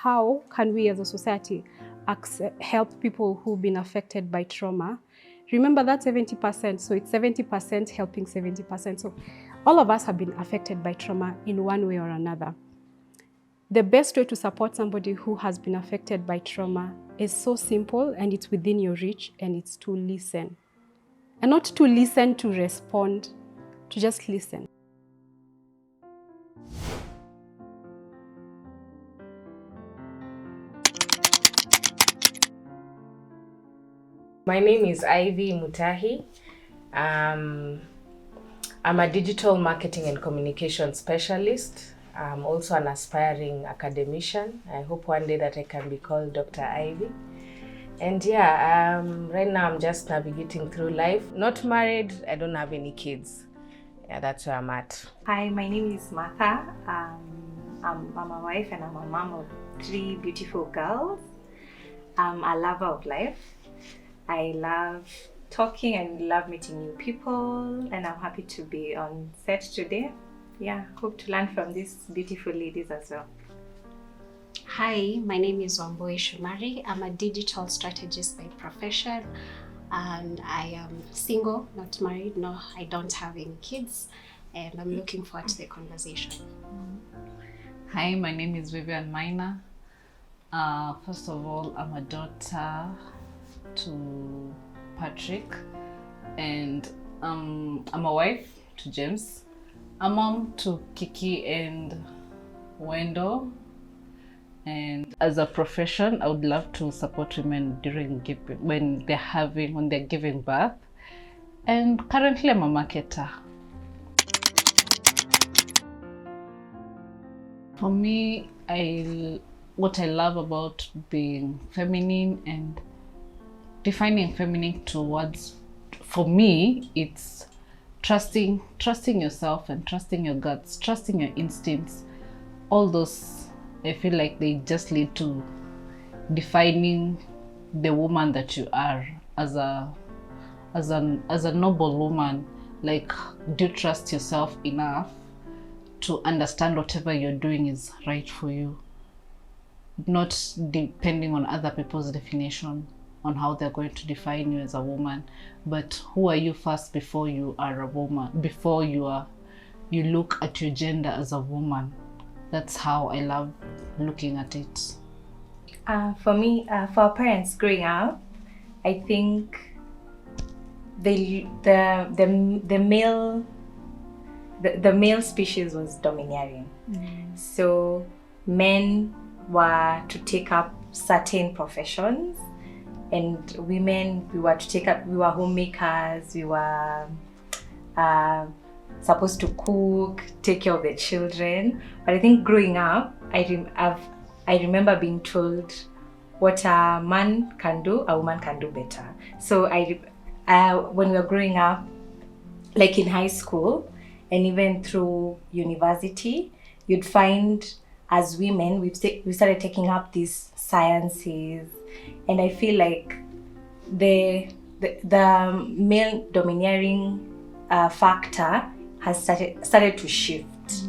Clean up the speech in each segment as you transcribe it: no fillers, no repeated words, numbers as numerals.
how can we as a society help people who've been affected by trauma. Remember that 70%, so it's 70% helping 70%. So all of us have been affected by trauma in one way or another. The best way to support somebody who has been affected by trauma is so simple, and it's within your reach, and it's to listen. And not to listen to respond, to just listen. My name is Ivy Mutahi. I'm a digital marketing and communication specialist. I'm also an aspiring academician. I hope one day that I can be called Dr. Ivy. And yeah, right now I'm just navigating through life. Not married, I don't have any kids. Yeah, that's where I'm at. Hi, my name is Martha. I'm a wife and I'm a mom of 3 beautiful girls. I'm a lover of life. I love talking and love meeting new people, and I'm happy to be on set today. Yeah, hope to learn from these beautiful ladies as well. Hi, my name is Wamboi Shumari. I'm a digital strategist by profession, and I am single, not married. No, I don't have any kids, and I'm looking forward to the conversation. Hi, my name is Vivian Minor. First of all, I'm a daughter to Patrick, and I'm a wife to James, a mom to Kiki and Wendo. And as a profession, I would love to support women during when they're giving birth. And currently, I'm a marketer. For me, what I love about being feminine and defining feminine towards, for me, it's trusting yourself and trusting your guts, trusting your instincts. All those, I feel like they just lead to defining the woman that you are as a noble woman. Like, do you trust yourself enough to understand whatever you're doing is right for you, not depending on other people's definition on how they're going to define you as a woman, but who are you first before you are a woman, before you look at your gender as a woman. That's how I love looking at it. For me, for our parents growing up, I think the male species was domineering. So men were to take up certain professions, and women, we were homemakers, we were supposed to cook, take care of the children. But I think growing up, I remember being told what a man can do, a woman can do better. So when we were growing up, like in high school and even through university, you'd find as women, we started taking up these sciences, and I feel like the male domineering factor has started to shift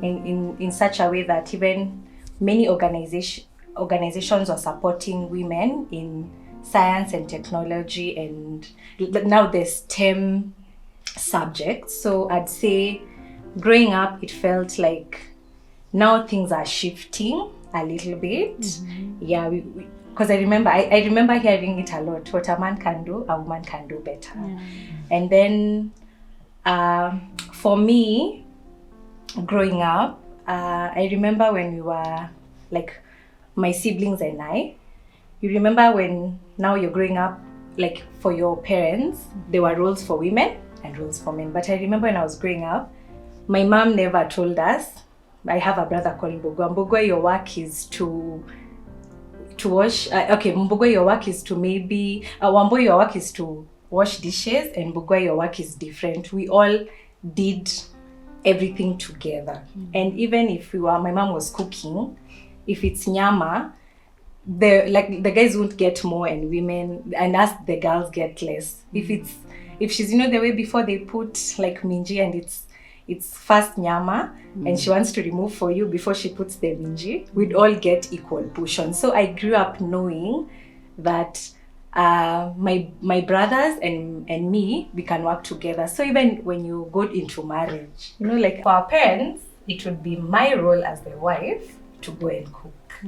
in such a way that even many organizations are supporting women in science and technology, and now the STEM subjects. So I'd say growing up, it felt like now things are shifting a little bit. Yeah, because I remember hearing it a lot. What a man can do, a woman can do better. And then for me, growing up, I remember when we were like my siblings and I. You remember when now you're growing up, like for your parents, there were roles for women and roles for men. But I remember when I was growing up, my mom never told us. I have a brother called Mbugwa. Mbugwa, your work is to wash. Mbugwa, your work is to maybe. Wambo, your work is to wash dishes, and Mbugwa, your work is different. We all did everything together. And even if my mom was cooking, if it's nyama, the guys won't get more and us the girls get less. If she's the way before they put like minji and it's first nyama and she wants to remove for you before she puts the minji, we'd all get equal portion. So I grew up knowing that my brothers and me, we can work together. So even when you go into marriage, you know, like for our parents, it would be my role as the wife to go and cook.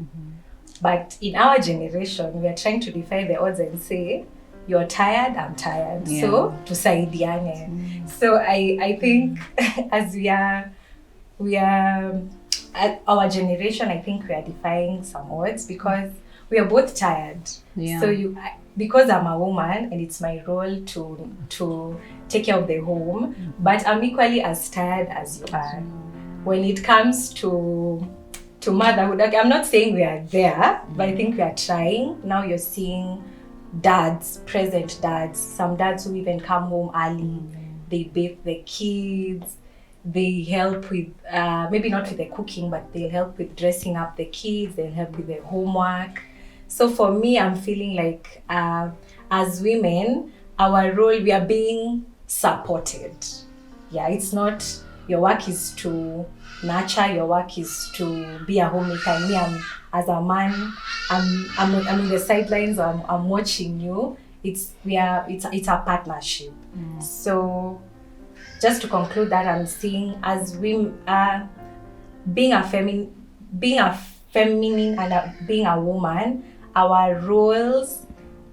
But in our generation, we are trying to defy the odds and say, you're tired, I'm tired. Yeah. So tusaidiane. So I think as we are at our generation, I think we are defying some odds because we are both tired. Yeah. So because I'm a woman and it's my role to take care of the home, but I'm equally as tired as you are. When it comes to motherhood, like, I'm not saying we are there, but I think we are trying. Now you're seeing present dads, some dads who even come home early, they bathe the kids, they help with, maybe not with the cooking, but they'll help with dressing up the kids, they'll help with the homework. So for me, I'm feeling like as women, our role, we are being supported. Yeah, it's not, your work is to nurture, your work is to be a homemaker. And me, as a man, I'm in the sidelines, I'm watching you. It's a partnership. So just to conclude that, I'm seeing as women, being a feminine and being a woman, our roles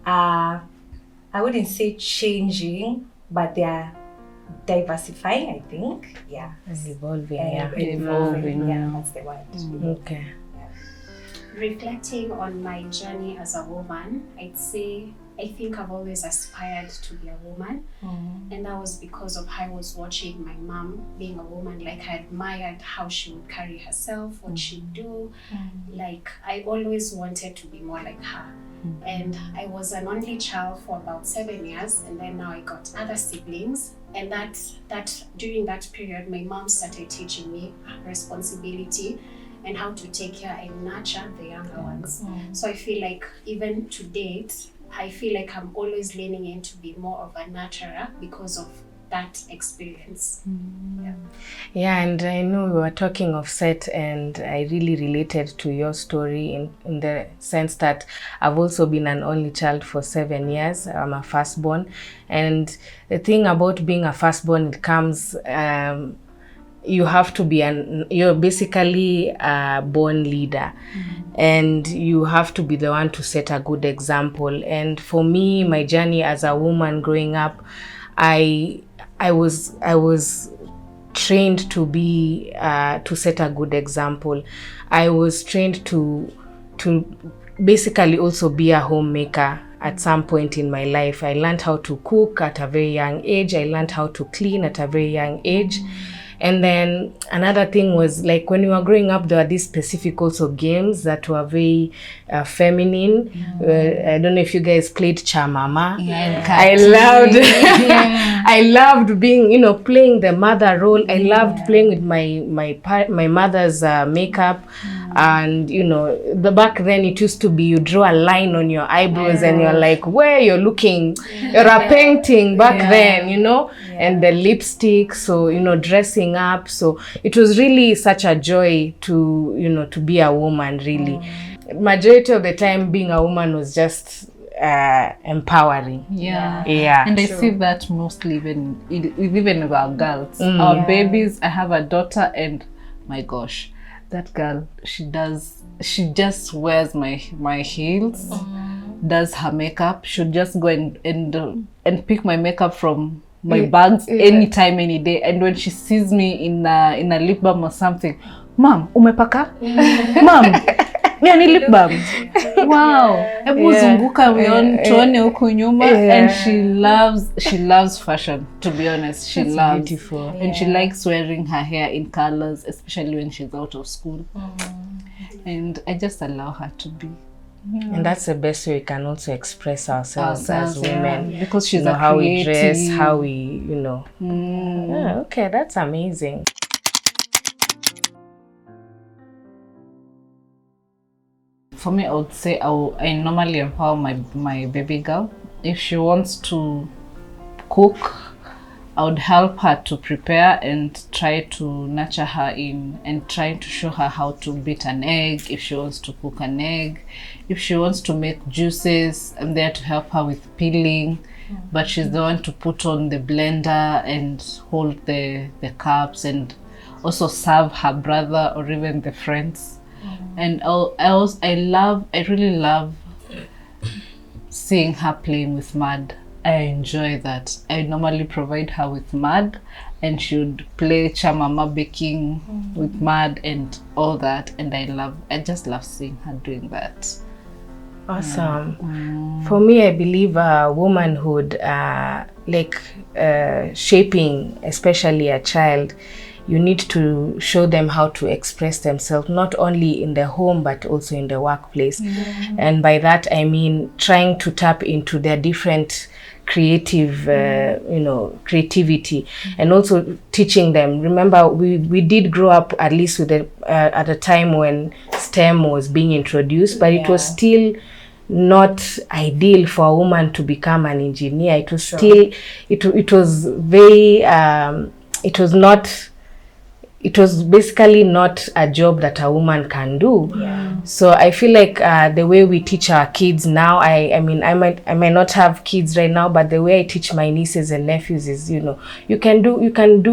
are, I wouldn't say changing, but they are diversifying, I think. Yeah. And evolving. Evolving. Yeah, that's the word. Okay. Reflecting on my journey as a woman, I'd say I think I've always aspired to be a woman, and that was because of how I was watching my mom being a woman. Like, I admired how she would carry herself, what she'd do. Like, I always wanted to be more like her. And I was an only child for about 7 years, and then now I got other siblings. And that during that period, my mom started teaching me responsibility and how to take care and nurture the younger ones. So I feel like even to date, I feel like I'm always leaning in to be more of a nurturer because of that experience. Yeah, and I know we were talking of Set, and I really related to your story in the sense that I've also been an only child for 7 years. I'm a firstborn, and the thing about being a firstborn, it comes, you have to be you're basically a born leader, and you have to be the one to set a good example. And for me, my journey as a woman growing up, I was trained to be to set a good example. I was trained to basically also be a homemaker. At some point in my life, I learned how to cook at a very young age. I learned how to clean at a very young age. And then another thing was, like, when we were growing up, there were these specific also games that were very feminine. I don't know if you guys played Chamama. I loved I loved being, playing the mother role. I loved playing with my mother's makeup. And the back then it used to be, you draw a line on your eyebrows and you're like, where you're looking, you're a painting back then, and the lipstick, so dressing up. So it was really such a joy to to be a woman, really. Majority of the time being a woman was just empowering. And I see that mostly even with our girls, our babies. I have a daughter, and my gosh, that girl, she just wears my heels, does her makeup. She'll just go and pick my makeup from my bags anytime, any day. And when she sees me in a lip balm or something, Mom, umepaka? Mom, ni lip balm. Wow. Hebu zunguka tuone huku nyuma. And she loves fashion, to be honest. She loves beautiful. And she likes wearing her hair in colors, especially when she's out of school. And I just allow her to be. And that's the best way we can also express ourselves as women. Because she's how we dress, how we, okay, that's amazing. For me, I would say I normally empower my baby girl. If she wants to cook, I would help her to prepare and try to nurture her in, and try to show her how to beat an egg, if she wants to cook an egg, if she wants to make juices. I'm there to help her with peeling, but she's the one to put on the blender and hold the cups, and also serve her brother or even the friends. And I really love seeing her playing with mud. I enjoy that. I normally provide her with mud, and she would play chamama baking with mud and all that. And I just love seeing her doing that. Awesome. For me, I believe womanhood, shaping, especially a child, you need to show them how to express themselves, not only in the home, but also in the workplace. And by that, I mean trying to tap into their different creative, creativity, and also teaching them. Remember, we did grow up, at least with at a time when STEM was being introduced, but it was still not ideal for a woman to become an engineer. It was still, it was very, it was basically not a job that a woman can do. So I feel like the way we teach our kids now, I mean, I might not have kids right now, but the way I teach my nieces and nephews is, you can do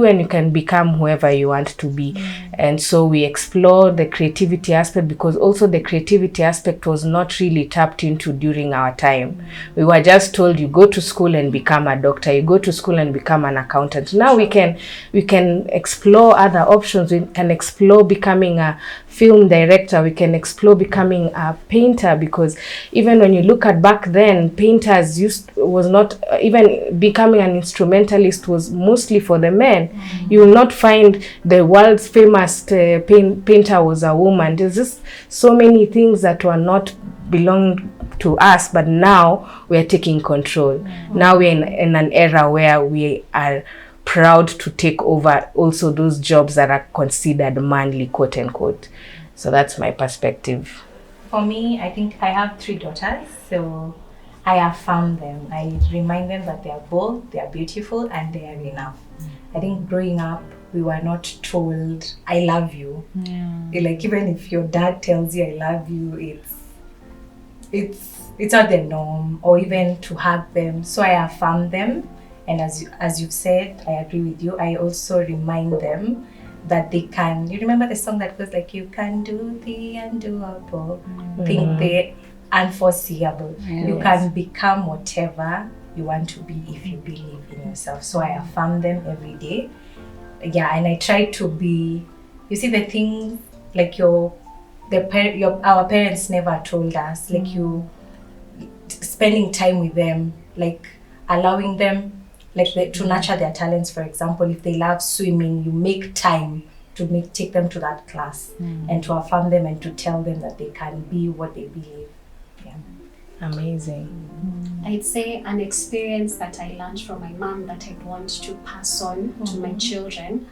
and you can become whoever you want to be. And so we explore the creativity aspect, because also the creativity aspect was not really tapped into during our time. We were just told, you go to school and become a doctor, you go to school and become an accountant. Now we can explore other options. We can explore becoming a film director, we can explore becoming a painter, because even when you look at back then, painters was not, even becoming an instrumentalist was mostly for the men. You will not find the world's famous painter was a woman. There's just so many things that were not belong to us, but now we are taking control. Now we're in an era where we are proud to take over also those jobs that are considered manly, quote unquote. So that's my perspective. For me, I think I have 3 daughters, so I affirm them. I remind them that they are bold, they are beautiful, and they are enough. I think growing up, we were not told, I love you. Like, even if your dad tells you I love you, it's not the norm, or even to hug them. So I affirm them. And as you've said, I agree with you. I also remind them that they can. You remember the song that goes like, you can do the undoable, think the unforeseeable. You can become whatever you want to be if you believe in yourself. So I affirm them every day. Yeah, and I try to be, you see, the things like our parents never told us, like you spending time with them, like allowing them, like to nurture their talents. For example, if they love swimming, you make time to take them to that class and to affirm them and to tell them that they can be what they believe. Amazing. I'd say an experience that I learned from my mom that I'd want to pass on to my children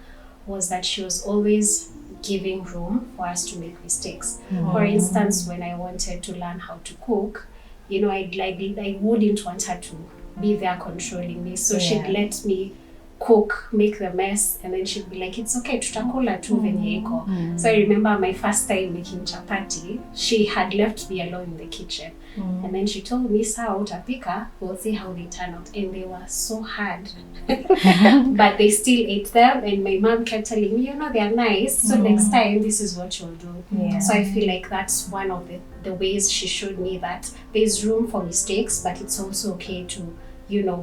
was that she was always giving room for us to make mistakes. For instance, when I wanted to learn how to cook, I wouldn't want her to be there controlling me. So she'd let me cook, make the mess, and then she'd be like, it's okay, tutakula tu venye iko. So I remember my first time making chapati, she had left me alone in the kitchen. And then she told me, sawa utapika, we'll see how they turn out. And they were so hard. But they still ate them, and my mom kept telling me, they're nice, so next time this is what you'll do. So I feel like that's one of the ways she showed me that there's room for mistakes, but it's also okay to,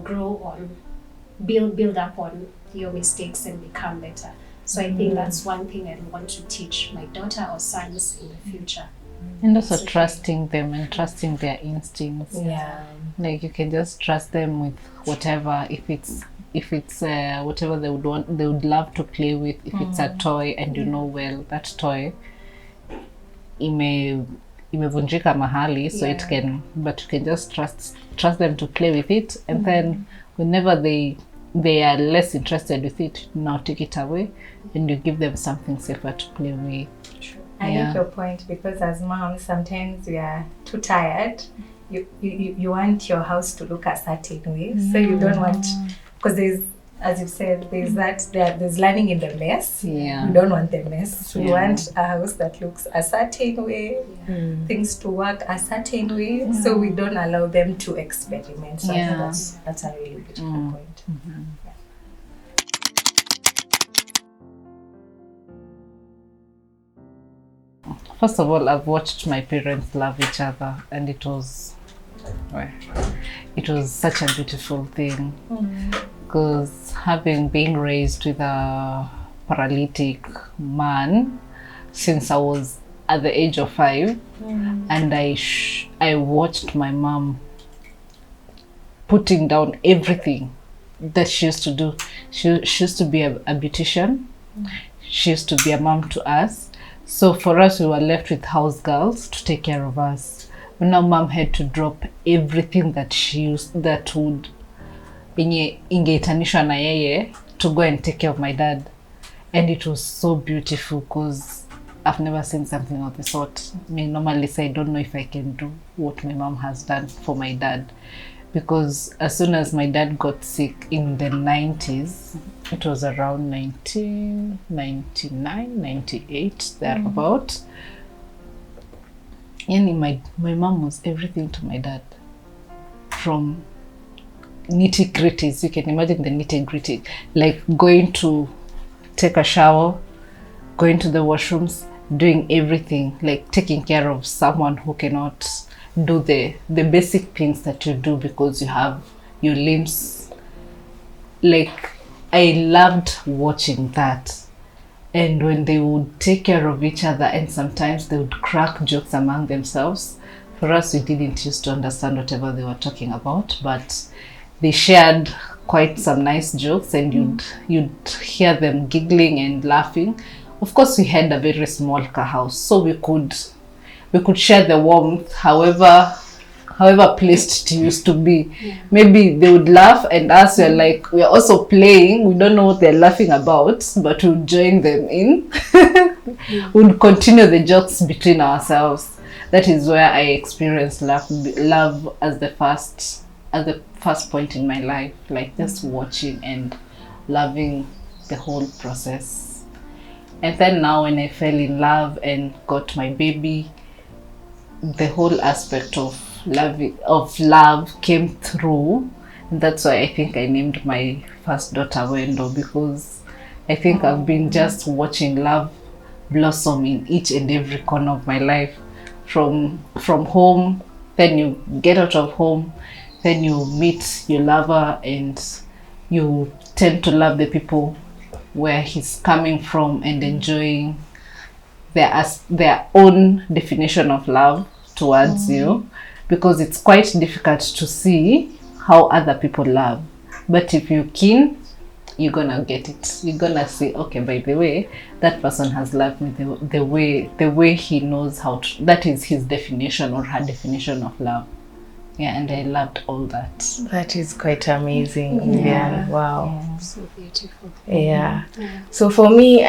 grow on, build up on your mistakes and become better. So I think that's one thing I want to teach my daughter or sons in the future. And also trusting them and trusting their instincts. Like, you can just trust them with whatever. If it's whatever they would love to play with. If it's a toy and well that toy imevunjika mahali, so it can, but you can just trust them to play with it, and then whenever they are less interested with it, now take it away and you give them something safer to play with. I like your point, because as moms, sometimes we are too tired. You want your house to look a certain way, so you don't want, because as you said, there's learning in the mess. Yeah. We don't want the mess. We Yeah. want a house that looks a certain way, things to work a certain way, so we don't allow them to experiment. So I think that's a really beautiful point. First of all, I've watched my parents love each other, and it was such a beautiful thing. Because being raised with a paralytic man since I was at the age of 5, and I watched my mom putting down everything that she used to do. She used to be a beautician. She used to be a mom to us. So for us, we were left with house girls to take care of us. But now mom had to drop everything that would ingeitanishwa na yeye to go and take care of my dad. And it was so beautiful because I've never seen something of the sort. I mean, normally say I don't know if I can do what my mom has done for my dad. Because as soon as my dad got sick in the 90s, it was around 1999, 98, thereabout. And my mom was everything to my dad. From nitty-gritties, you can imagine the nitty-gritty, like going to take a shower, going to the washrooms, doing everything, like taking care of someone who cannot do the basic things that you do because you have your limbs. Like, I loved watching that. And when they would take care of each other, and sometimes they would crack jokes among themselves. For us, we didn't used to understand whatever they were talking about, but they shared quite some nice jokes, and you'd hear them giggling and laughing. Of course, we had a very small house, so we could share the warmth, however pleased it used to be. Maybe they would laugh, and us we're also playing. We don't know what they're laughing about, but we'll join them in. We'll continue the jokes between ourselves. That is where I experienced love as the first point in my life, like just watching and loving the whole process. And then now when I fell in love and got my baby, the whole aspect of love came through. And that's why I think I named my first daughter Wendo, because I think I've been just watching love blossom in each and every corner of my life. From home, then you get out of home, then you meet your lover, and you tend to love the people where he's coming from and enjoying their own definition of love towards you, because it's quite difficult to see how other people love. But if you're keen, you're gonna get it. You're gonna say, okay, by the way, that person has loved me the way he knows how to. That is his definition or her definition of love. Yeah, and I loved all that. That is quite amazing. Yeah. Wow. So beautiful. Yeah. So for me,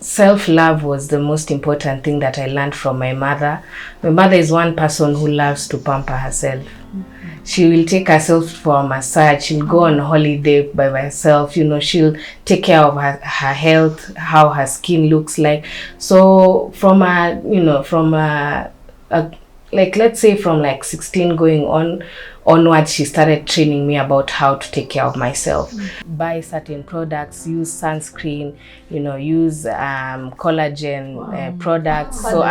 self-love was the most important thing that I learned from my mother. My mother is one person who loves to pamper herself. She will take herself for a massage. She'll go on holiday by herself. You know, she'll take care of her health, how her skin looks like. So from let's say from like 16 going onwards, she started training me about how to take care of myself. Buy certain products, use sunscreen, use collagen products. So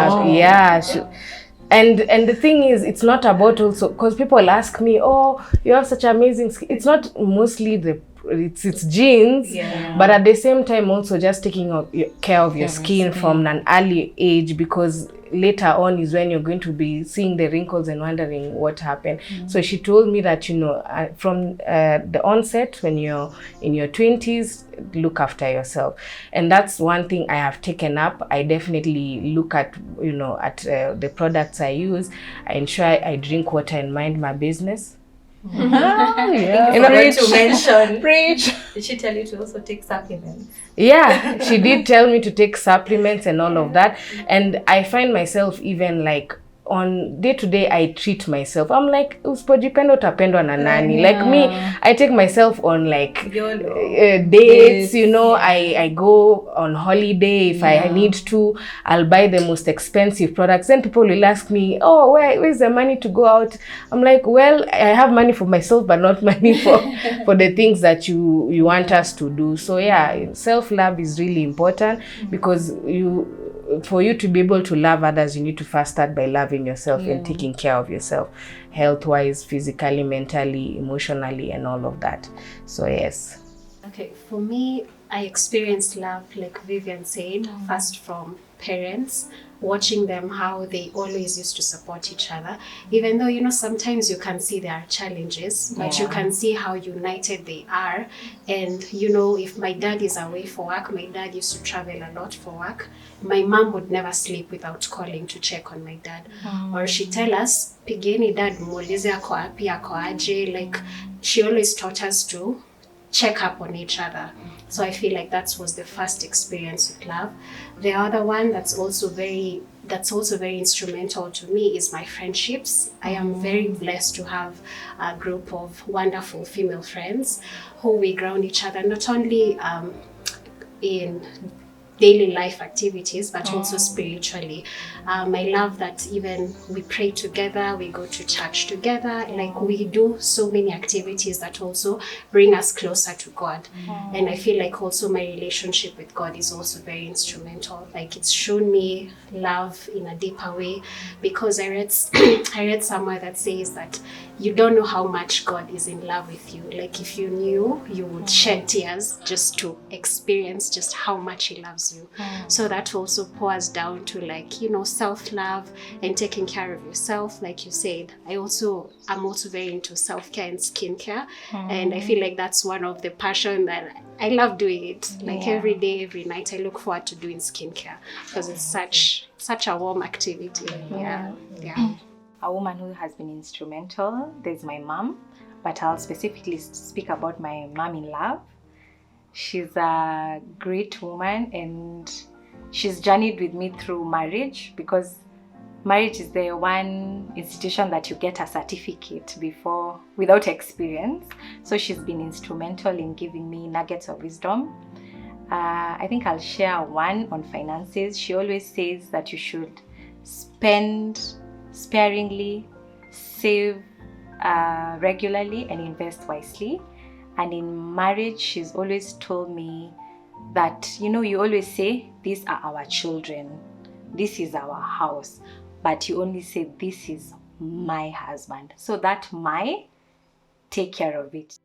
and the thing is, it's not about also, because people ask me, oh, you have such amazing skin. It's not mostly it's genes, but at the same time also just taking care of your skin from an early age, because later on is when you're going to be seeing the wrinkles and wondering what happened. So she told me that, from the onset, when you're in your 20s, look after yourself. And that's one thing I have taken up. I definitely look at the products I use. I ensure I drink water and mind my business. Preach. Did she tell you to also take supplements? Yeah, she did tell me to take supplements and all of that. And I find myself even like on day to day I treat myself. I'm like, usipojipenda utapendwa na nani? Like me, I take myself on like dates, you know, I go on holiday. If I need to, I'll buy the most expensive products. Then people will ask me, oh, where's the money to go out? I'm like, well, I have money for myself, but not money for the things that you want us to do. So yeah, self-love is really important, because for you to be able to love others, you need to first start by loving yourself and taking care of yourself, health-wise, physically, mentally, emotionally, and all of that. So yes. Okay, for me, I experienced love, like Vivian said, first from parents, watching them how they always used to support each other, even though, you know, sometimes you can see there are challenges, but you can see how united they are. And, you know, if my dad is away for work, my dad used to travel a lot for work, my mom would never sleep without calling to check on my dad. Or she'd tell us, pigeni dad muulize ako wapi, ako aje. Like, she always taught us to check up on each other. So I feel like that was the first experience with love. The other one that's also very instrumental to me is my friendships. I am very blessed to have a group of wonderful female friends who we ground each other, not only in daily life activities, but also spiritually. I love that even we pray together, we go to church together, like we do so many activities that also bring us closer to God. And I feel like also my relationship with God is also very instrumental. Like it's shown me love in a deeper way, because I read somewhere that says that you don't know how much God is in love with you. Like if you knew, you would shed tears just to experience just how much He loves you. So that also pours down to, like, you know, self-love and taking care of yourself. Like you said, I'm also very into self-care and skincare. And I feel like that's one of the passion that I love doing it. Like every day, every night, I look forward to doing skincare, because it's such a warm activity. Yeah. A woman who has been instrumental, there's my mom, but I'll specifically speak about my mom-in-law. She's a great woman, and she's journeyed with me through marriage, because marriage is the one institution that you get a certificate before without experience. So she's been instrumental in giving me nuggets of wisdom. I think I'll share one on finances. She always says that you should spend sparingly, save regularly, and invest wisely. And in marriage, she's always told me that, you know, you always say, these are our children, this is our house, but you only say, this is my husband. So that take care of it.